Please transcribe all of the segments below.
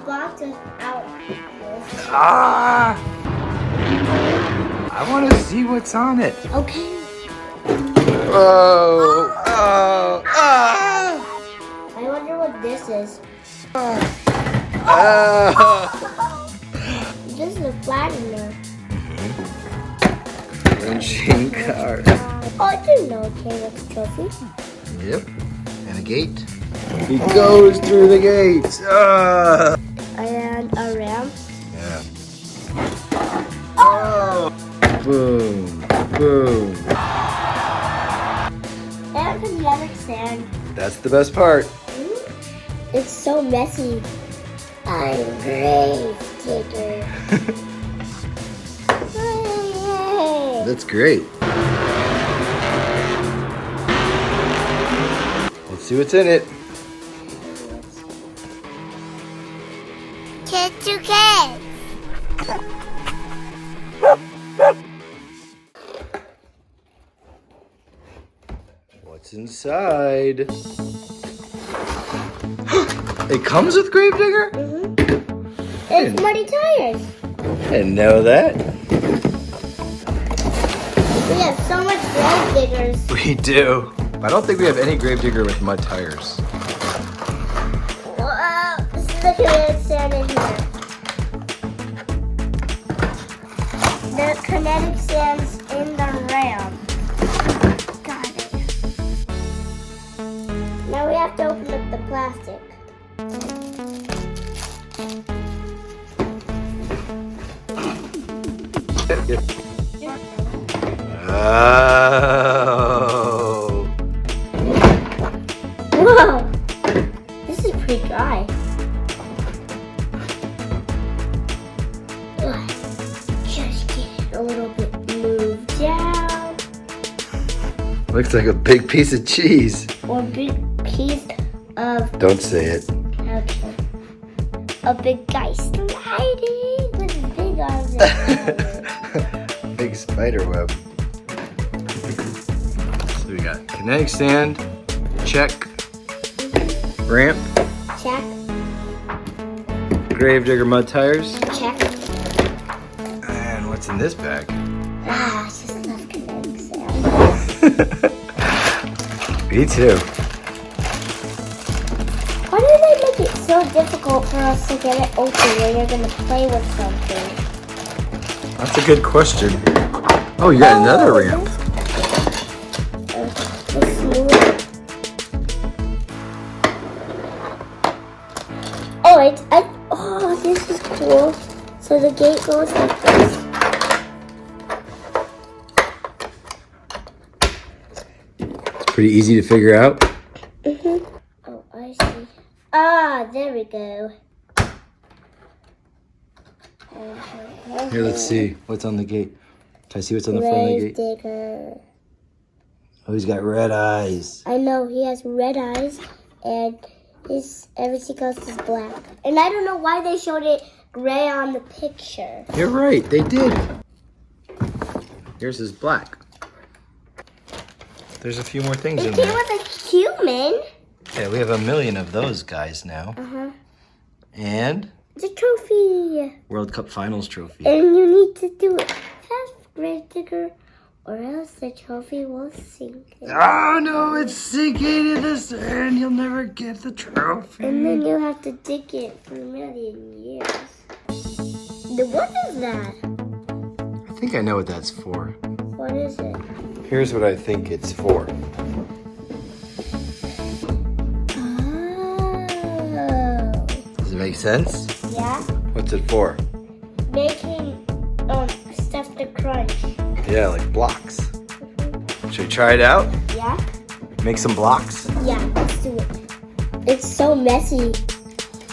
blocked us out. Ah! I want to see what's on it. Okay. Oh! Oh! Ah! I wonder what this is. Oh! This is a flattener. Punching card. Oh, I didn't know it came with a trophy. Yep. And a gate. He goes through the gate. Ah! And a ramp. Yeah. Oh! Boom. Boom. And kinetic sand. That's the best part. It's so messy. I'm Grave Digger. That's great. Let's see what's in it. Kids to kids. What's inside? It comes with Gravedigger? It's muddy tires. I didn't know that. We have so much Grave Diggers. We do. I don't think we have any Gravedigger with mud tires. Whoa, this is the kinetic sand in here. The kinetic sand's in the ram. Got it. Now we have to open up the plastic. Oh. Whoa! This is pretty dry. Ugh. Just get it a little bit moved down. Looks like a big piece of cheese. Or a big piece of... Don't say it. Okay. A big guy sliding with big arms and Big spider web. So we got kinetic sand, check, ramp, check, Gravedigger mud tires, check. and what's in this bag? Ah, it's just enough kinetic sand. Me too. Why do they make it so difficult for us to get it open when you're gonna play with something? That's a good question. Oh, you got another ramp. It's smooth. Oh, this is cool. So the gate goes like this. It's pretty easy to figure out. Oh, I see. Ah, there we go. Here, let's see what's on the gate. Can I see what's on the front of the gate? Digger. Oh, he's got red eyes. I know, he has red eyes and everything else is black. And I don't know why they showed it gray on the picture. You're right, they did. Yours is black. There's a few more things It in came there. with a human. Yeah, we have 1 million of those guys now. And It's a trophy. World Cup Finals trophy. And you need to do it fast, Grave Digger, or else the trophy will sink. Oh no, it's sinking in the sand. You'll never get the trophy. And then you'll have to dig it for a million years. What is that? I think I know what that's for. What is it? Here's what I think it's for. Oh. Does it make sense? Yeah? What's it for? Making stuff to crunch. Yeah, like blocks. Should we try it out? Yeah? Make some blocks? Yeah, let's do it. It's so messy.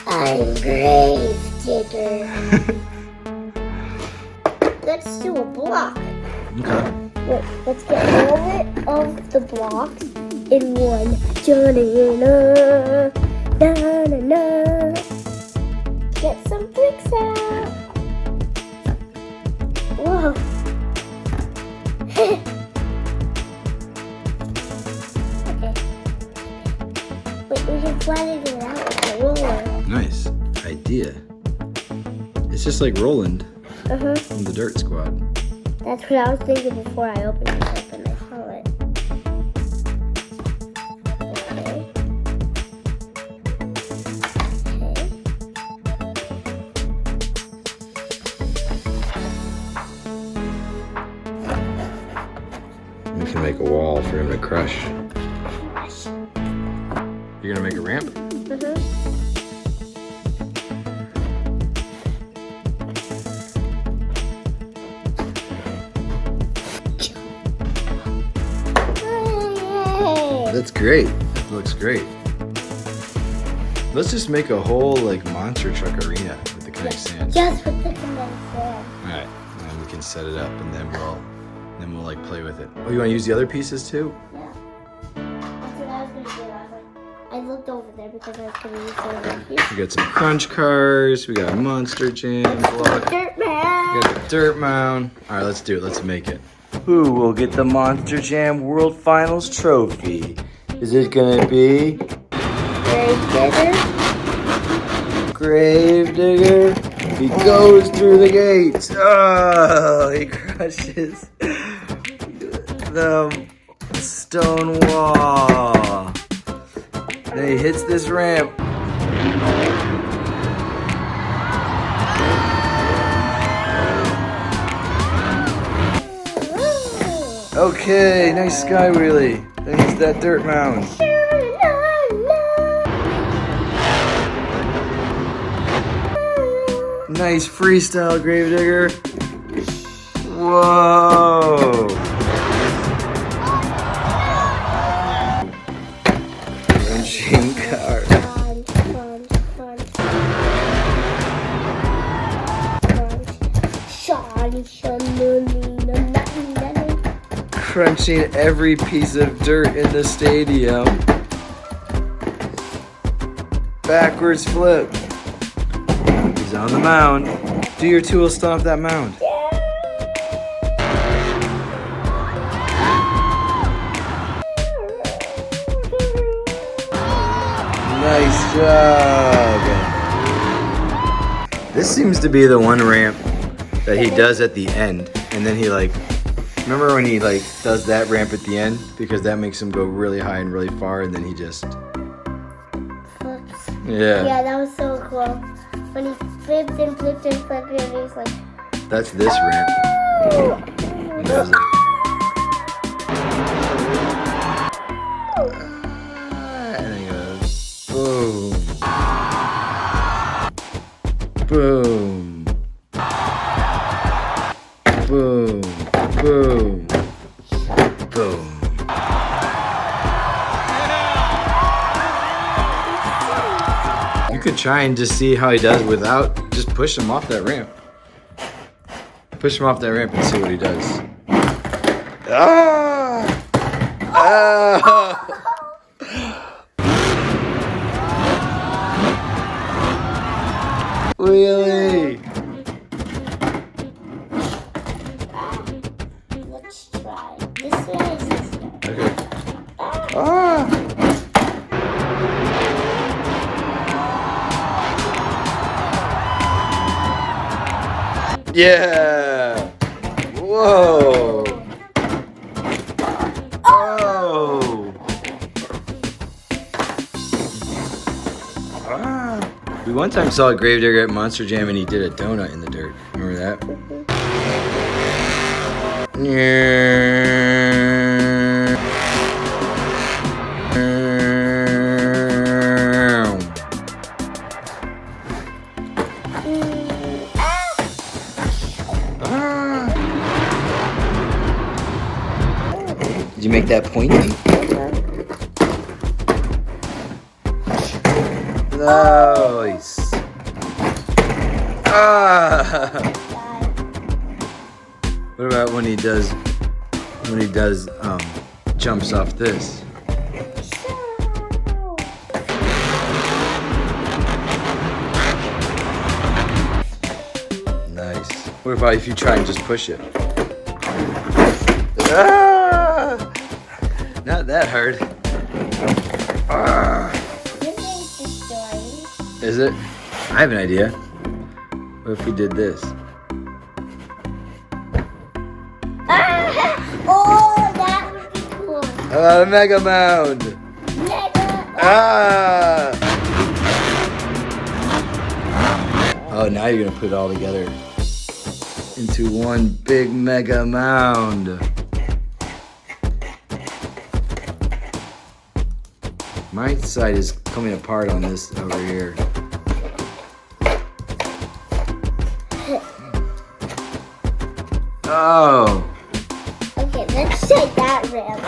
I'm Grave Digger. Let's do a block. Okay. Wait, let's get all of the blocks in one. Da-na-na, get some bricks out. Whoa. Okay. Wait, we can flatten it out with a roller. Nice idea. idea. It's just like Roland Uh-huh. from the Dirt Squad. That's what I was thinking before I opened it up and I saw it. Okay. We can make a wall for him to crush. You're gonna make a ramp? Mm-hmm. That's great. That looks great. Let's just make a whole like monster truck arena with the Kinetic Sand. Just with the Kinetic Sand. Alright, and we can set it up and then we'll like play with it. Oh, you wanna use the other pieces too? Yeah. That's what I was gonna do. I looked over there because I was gonna use the other piece. We got some crunch cars, we got a monster jam block. Dirt We man. got a dirt mound. Alright, let's do it. Let's make it. Who will get the Monster Jam World Finals trophy? Is it gonna be Grave Digger? He goes through the gates. Oh, he crushes the stone wall. Then he hits this ramp. Okay, nice sky wheelie. Then hits that dirt mound. Nice freestyle, Gravedigger. Whoa. Crunching car. Crunching every piece of dirt in the stadium. Backwards flip. He's on the mound. Do your tool stomp that mound. Nice job. This seems to be the one ramp that he does at the end, and then he like, remember when he like does that ramp at the end because that makes him go really high and really far, and then he just flips. Yeah. Yeah, that was so cool. When he flipped and flipped and flipped and he was like, that's this ramp. He does it. And then he goes boom. Boom. Boom. Boom. Boom. You could try and just see how he does without, just push him off that ramp. Push him off that ramp and see what he does. Ah! Ah! Wheelie! let's try. This way is easier. Okay. Ah! Yeah! Whoa! Oh! Ah! We one time saw a Gravedigger at Monster Jam and he did a donut in the dirt. Remember that? Yeah. Did you make that point? Nice. Ah. What about when he does jumps off this? Nice. What about if you try and just push it? Ah! Not that hard. Ah. This is the story. Is it? I have an idea. What if we did this? Oh, that would be cool. Mega Mound! Mega. Ah! Oh, now you're gonna put it all together into one big Mega Mound. My side is coming apart on this over here. Oh. Okay, let's take that ramp.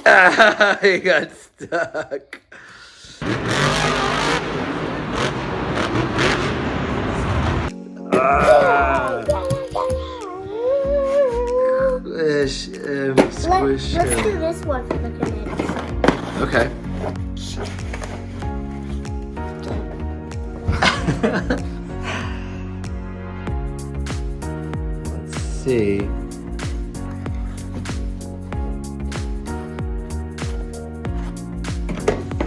Ah, he got stuck. Ah. Squish him, squish him. Let's do this one for the kinetics. Okay. Let's see.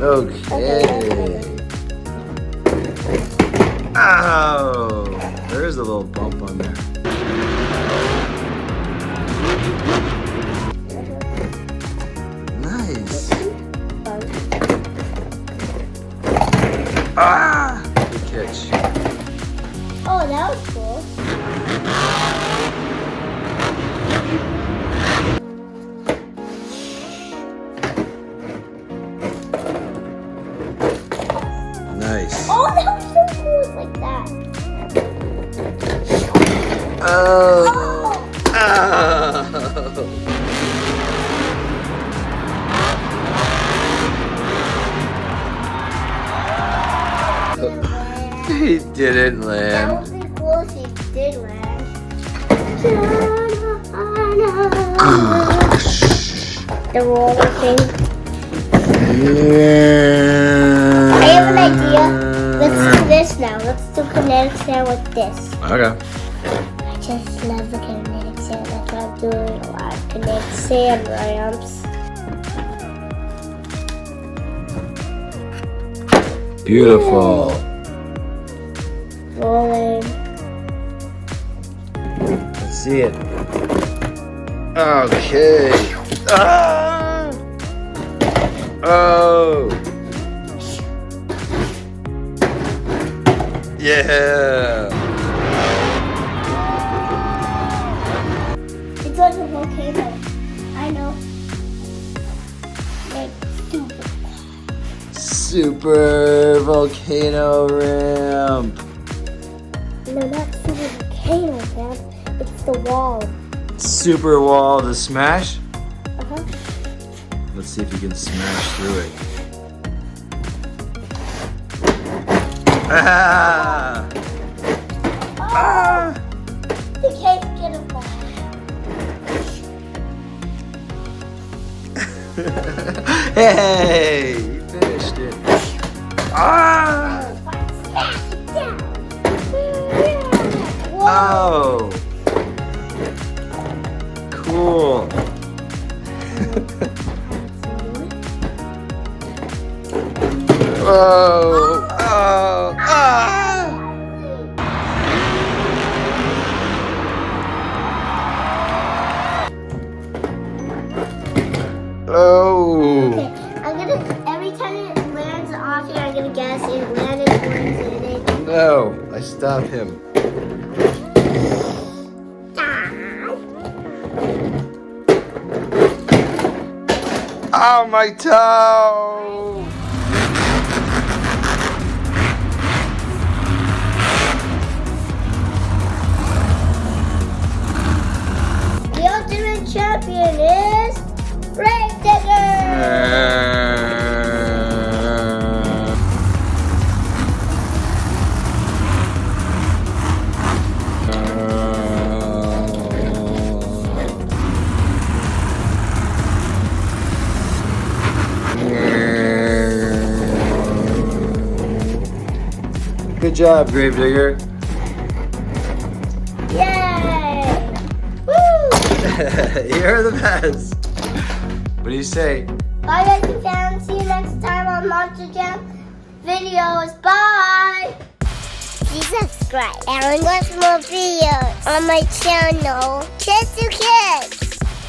Okay. Oh, there is a little bump on there. Nice. Ah! Good catch. Oh, that was cool. Nice. Oh, that was so cool. It's like that. Oh. Oh. He didn't That land. would be cool if he did land. The roller thing. Yeah. I have an idea. Let's do this now. Let's do kinetic sand with this. Okay. I just love the kinetic sand. That's why I'm doing a lot of kinetic sand ramps. Beautiful. Rolling. Let's see it. Okay. Ah! Oh. Yeah. It's like a volcano. I know. Like Super volcano ramp. no, not super volcano ramp. It's the wall. Super wall to smash. Uh-huh. Let's see if you can smash through it. Ah! Ah! The cave's gonna fall. Hey! You finished it. Ah! Smash it down. Whoa. Oh! Cool. Oh! Oh! Ah! Oh! Okay, I'm gonna, every time it lands off here, I'm gonna guess it landed or is it? No! I stopped him. Oh, my toe! The ultimate champion is DIGGER! Good job, Gravedigger. Yay! Woo! You're the best. What do you say? Bye guys and fans. See you next time on Monster. Monster Jam videos. Bye! Please subscribe and watch more videos on my channel. Kids to Kids!